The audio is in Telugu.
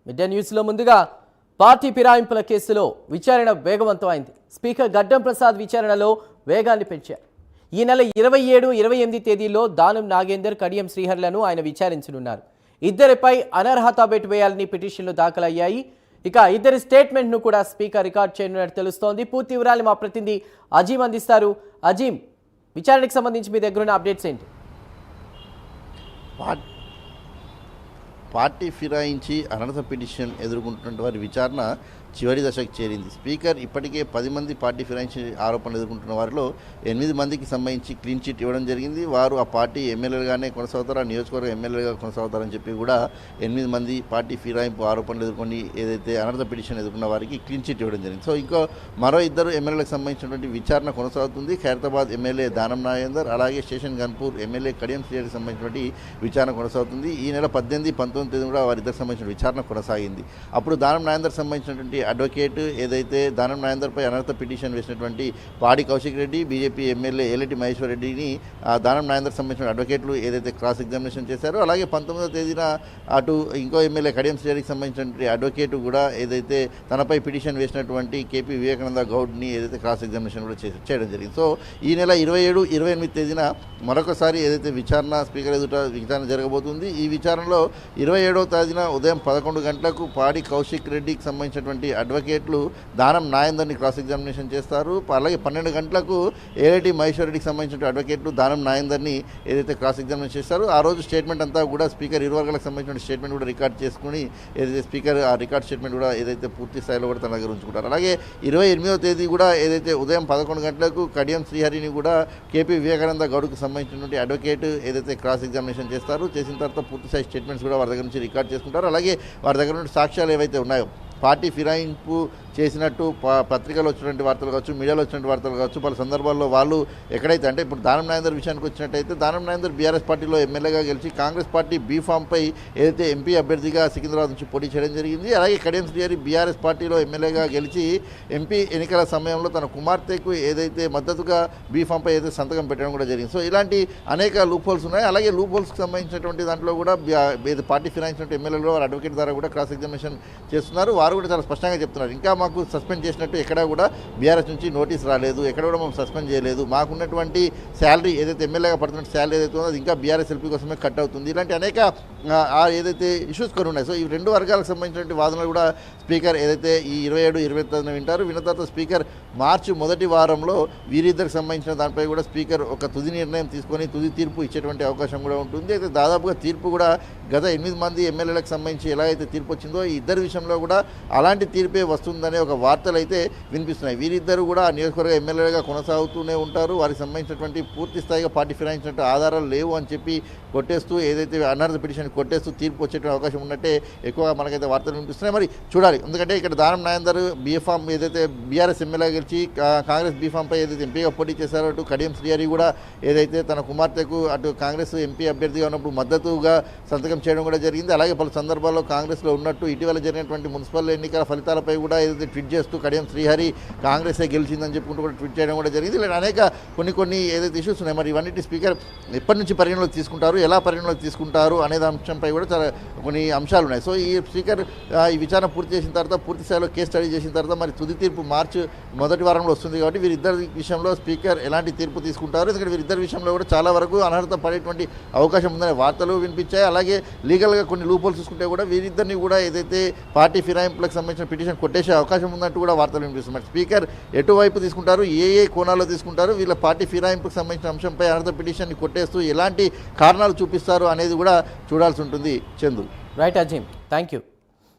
మిడ్ న్యూస్లో ముందుగా పార్టీ ఫిరాయింపుల కేసులో విచారణ వేగవంతమైంది. స్పీకర్ గడ్డం ప్రసాద్ విచారణలో వేగాన్ని పెంచారు. ఈ నెల 27, 28 తేదీల్లో దానం నాగేందర్, కడియం శ్రీహర్లను ఆయన విచారించనున్నారు. ఇద్దరిపై అనర్హత బెట్ వేయాలని పిటిషన్లు దాఖలయ్యాయి. ఇక ఇద్దరి స్టేట్మెంట్ను కూడా స్పీకర్ రికార్డ్ చేయనున్నట్టు తెలుస్తోంది. పూర్తి వివరాలు మా ప్రతినిధి అజీం అందిస్తారు. అజీం, విచారణకు సంబంధించి మీ దగ్గర ఉన్న అప్డేట్స్ ఏంటి? పార్టీ ఫిరాయించి అనర్హత పిటిషన్ ఎదుర్కొంటున్న వారి విచారణ చివరి దశకు చేరింది. స్పీకర్ ఇప్పటికే 10 మంది పార్టీ ఫిరాయించి ఆరోపణలు ఎదుర్కొంటున్న వారిలో 8 మందికి సంబంధించి క్లీన్ చిట్ ఇవ్వడం జరిగింది. వారు ఆ పార్టీ ఎమ్మెల్యేలుగానే కొనసాగుతారు, ఆ నియోజకవర్గ ఎమ్మెల్యేలుగా కొనసాగుతారని చెప్పి కూడా 8 మంది పార్టీ ఫిరాయింపు ఆరోపణలు ఎదుర్కొని ఏదైతే అనర్హత పిటిషన్ ఎదుర్కొన్న వారికి క్లీన్ చిట్ ఇవ్వడం జరిగింది. సో ఇంకో మరో 2 ఎమ్మెల్యేలకు సంబంధించినటువంటి విచారణ కొనసాగుతుంది. ఖైరతాబాద్ ఎమ్మెల్యే దానం నాగేందర్, అలాగే స్టేషన్ గన్పూర్ ఎమ్మెల్యే కడియం శ్రీహరికి సంబంధించినటువంటి విచారణ కొనసాగుతుంది. ఈ నెల 18, 19 తేదీ కూడా వారిద్దరికి సంబంధించిన విచారణ కొనసాగింది. అప్పుడు దానం నాగేందర్ సంబంధించినటువంటి అడ్వకేట్ ఏదైతే దానం నాగేందర్పై అనర్హత పిటిషన్ వేసినటువంటి పాడి కౌశిక్ రెడ్డి, బీజేపీ ఎమ్మెల్యే ఏలటి మహేశ్వర్ రెడ్డిని దానం నాగేందర్ సంబంధించిన అడ్వకేట్లు ఏదైతే క్రాస్ ఎగ్జామినేషన్ చేశారో, అలాగే 19వ తేదీన అటు ఇంకో ఎమ్మెల్యే కడియం శ్రీహరికి సంబంధించినటువంటి అడ్వకేట్ కూడా ఏదైతే తనపై పిటిషన్ వేసినటువంటి కేపీ వివేకానంద గౌడ్ని ఏదైతే క్రాస్ ఎగ్జామినేషన్ కూడా చేయడం జరిగింది. సో ఈ నెల 27, 28 తేదీన మరొకసారి ఏదైతే విచారణ స్పీకర్ ఎదుట విచారణ జరగబోతుంది. ఈ విచారణలో 27వ తేదీన ఉదయం 11 గంటలకు పాడి కౌశిక్ రెడ్డికి సంబంధించినటువంటి అడ్వకేట్లు దానం నాగేందర్ని క్రాస్ ఎగ్జామినేషన్ చేస్తారు. అలాగే 12 గంటలకు ఏలటి మహేశ్వర్ రెడ్డికి సంబంధించిన అడ్వకేట్లు దానం నాగేందర్ని ఏదైతే క్రాస్ ఎగ్జామినేషన్ చేస్తారో ఆ రోజు స్టేట్మెంట్ అంతా కూడా స్పీకర్ ఇరు వర్గాలకు సంబంధించిన స్టేట్మెంట్ కూడా రికార్డ్ చేసుకుని ఏదైతే స్పీకర్ ఆ రికార్డ్ స్టేట్మెంట్ కూడా ఏదైతే పూర్తి స్థాయిలో కూడా తన దగ్గర ఉంచుకుంటారు. అలాగే 28వ తేదీ కూడా ఏదైతే ఉదయం 11 గంటలకు కడియం శ్రీహరిని కూడా కేపీ వివేకానంద గౌడ్కు సంబంధించినటువంటి అడ్వకేట్ ఏదైతే క్రాస్ ఎగ్జామినేషన్ చేస్తారు, చేసిన తర్వాత పూర్తి స్థాయి స్టేట్మెంట్స్ కూడా వారి దగ్గర నుంచి రికార్డ్ చేసుకుంటారు. అలాగే వారి దగ్గర నుండి సాక్ష్యాలు ఏవైతే ఉన్నాయో పార్టీ ఫిరాయింపు చేసినట్టు పత్రికలు వచ్చినటువంటి వార్తలు కావచ్చు, మీడియాలో వచ్చినటువంటి వార్తలు కావచ్చు, పలు సందర్భాల్లో వాళ్ళు ఎక్కడైతే అంటే ఇప్పుడు దానం నాగేందర్ విషయానికి వచ్చినట్టయితే దానం నాగేందర్ బీఆర్ఎస్ పార్టీలో ఎమ్మెల్యేగా గెలిచి కాంగ్రెస్ పార్టీ బీఫామ్పై ఏదైతే ఎంపీ అభ్యర్థిగా సికింద్రాబాద్ నుంచి పోటీ చేయడం జరిగింది. అలాగే కడియం శ్రీహరి బీఆర్ఎస్ పార్టీలో ఎమ్మెల్యేగా గెలిచి ఎంపీ ఎన్నికల సమయంలో తన కుమార్తెకు ఏదైతే మద్దతుగా బీఫామ్పై ఏదైతే సంతకం పెట్టడం కూడా జరిగింది. సో ఇలాంటి అనేక లూప్ హోల్స్ ఉన్నాయి. అలాగే లూప్ హోల్స్కి సంబంధించినటువంటి దాంట్లో కూడా పార్టీ ఫిరాయించినటువంటి ఎమ్మెల్యేలు వారి అడ్వకేట్ ద్వారా కూడా క్రాస్ ఎగ్జామినేషన్ చేస్తున్నారు. వారు కూడా చాలా స్పష్టంగా చెప్తున్నారు, ఇంకా మాకు సస్పెండ్ చేసినట్టు ఎక్కడా కూడా బీఆర్ఎస్ నుంచి నోటీస్ రాలేదు, ఎక్కడ కూడా మేము సస్పెండ్ చేయలేదు, మాకున్నటువంటి శాలరీ ఏదైతే ఎమ్మెల్యేగా పడుతున్న శాలరీ ఏదైతే ఉందో అది ఇంకా బీఆర్ఎస్ ఎల్పీ కోసమే కట్ అవుతుంది. ఇలాంటి అనేక ఏదైతే ఇష్యూస్ కొన్ని ఉన్నాయి. సో ఈ 2 వర్గాలకు సంబంధించినటువంటి వాదనలు కూడా స్పీకర్ ఏదైతే ఈ 27, 28 వింటారు. విన్న తర్వాత స్పీకర్ మార్చి మొదటి వారంలో వీరిద్దరికి సంబంధించిన దానిపై కూడా స్పీకర్ ఒక తుది నిర్ణయం తీసుకొని తుది తీర్పు ఇచ్చేటువంటి అవకాశం కూడా ఉంటుంది. అయితే దాదాపుగా తీర్పు కూడా గత 8 మంది ఎమ్మెల్యేలకు సంబంధించి ఎలా అయితే తీర్పు వచ్చిందో ఈ ఇద్దరి విషయంలో కూడా అలాంటి తీర్పే వస్తుందనే ఒక వార్తలు అయితే వినిపిస్తున్నాయి. వీరిద్దరూ కూడా ఆ నియోజకవర్గ ఎమ్మెల్యేగా కొనసాగుతూనే ఉంటారు. వారికి సంబంధించినటువంటి పూర్తి స్థాయిగా పార్టీ ఫిరాయించినట్టు ఆధారాలు లేవు అని చెప్పి కొట్టేస్తూ ఏదైతే అనర్హత పిటిషన్ కొట్టేస్తూ తీర్పు వచ్చేటువంటి అవకాశం ఉన్నట్టే ఎక్కువగా మనకైతే వార్తలు వినిపిస్తున్నాయి. మరి చూడాలి, ఎందుకంటే ఇక్కడ దానం నాగేందర్ బీఫామ్ ఏదైతే బీఆర్ఎస్ ఎమ్మెల్యేగా గెలిచి కాంగ్రెస్ బీఫామ్పై ఏదైతే ఎంపీగా పోటీ చేశారో అటు కడియం శ్రీహరి కూడా ఏదైతే తన కుమార్తెకు అటు కాంగ్రెస్ ఎంపీ అభ్యర్థిగా ఉన్నప్పుడు మద్దతుగా సంతకం చేయడం కూడా జరిగింది. అలాగే పలు సందర్భాల్లో కాంగ్రెస్లో ఉన్నట్టు ఇటీవల జరిగినటువంటి మున్సిపల్ ఎన్నికల ఫలితాలపై కూడా ఏదైతే ట్వీట్ చేస్తూ కడియం శ్రీహరి కాంగ్రెసే గెలిచిందని చెప్పుకుంటూ కూడా ట్వీట్ చేయడం కూడా జరిగింది. ఇలా అనేక కొన్ని ఏదైతే ఇష్యూస్ ఉన్నాయి. మరి ఇవన్నిటి స్పీకర్ ఎప్పటి నుంచి పరిగణలోకి తీసుకుంటారు, ఎలా పరిగణలోకి తీసుకుంటారు అనే అంశంపై కూడా చాలా కొన్ని అంశాలు ఉన్నాయి. సో ఈ స్పీకర్ ఈ విచారణ పూర్తి చేసిన తర్వాత పూర్తి స్థాయిలో కేసు స్టడీ చేసిన తర్వాత మరి తుది తీర్పు మార్చి మొదటి వారంలో వస్తుంది. కాబట్టి వీరిద్దరి విషయంలో స్పీకర్ ఎలాంటి తీర్పు తీసుకుంటారు, ఎందుకంటే వీరిద్దరి విషయంలో కూడా చాలా వరకు అనర్హత పడేటువంటి అవకాశం ఉందనే వార్తలు వినిపించాయి. అలాగే లీగల్గా కొన్ని లూపోల్స్ చూసుకుంటే కూడా వీరిద్దరిని కూడా ఏదైతే పార్టీ ఫిరాయింపులకు సంబంధించిన పిటిషన్ కొట్టేసే అవకాశం ఉందంటూ కూడా వార్తలు వినిపిస్తున్నాయి. స్పీకర్ ఎటువైపు తీసుకుంటారు, ఏ కోణాల్లో తీసుకుంటారు, వీళ్ళ పార్టీ ఫిరాయింపుకు సంబంధించిన అంశంపై అనర్హత పిటిషన్ని కొట్టేస్తూ ఎలాంటి కారణాలు చూపిస్తారు అనేది కూడా చూడాల్సి ఉంటుంది. Chandu. Right Azeem, thank you.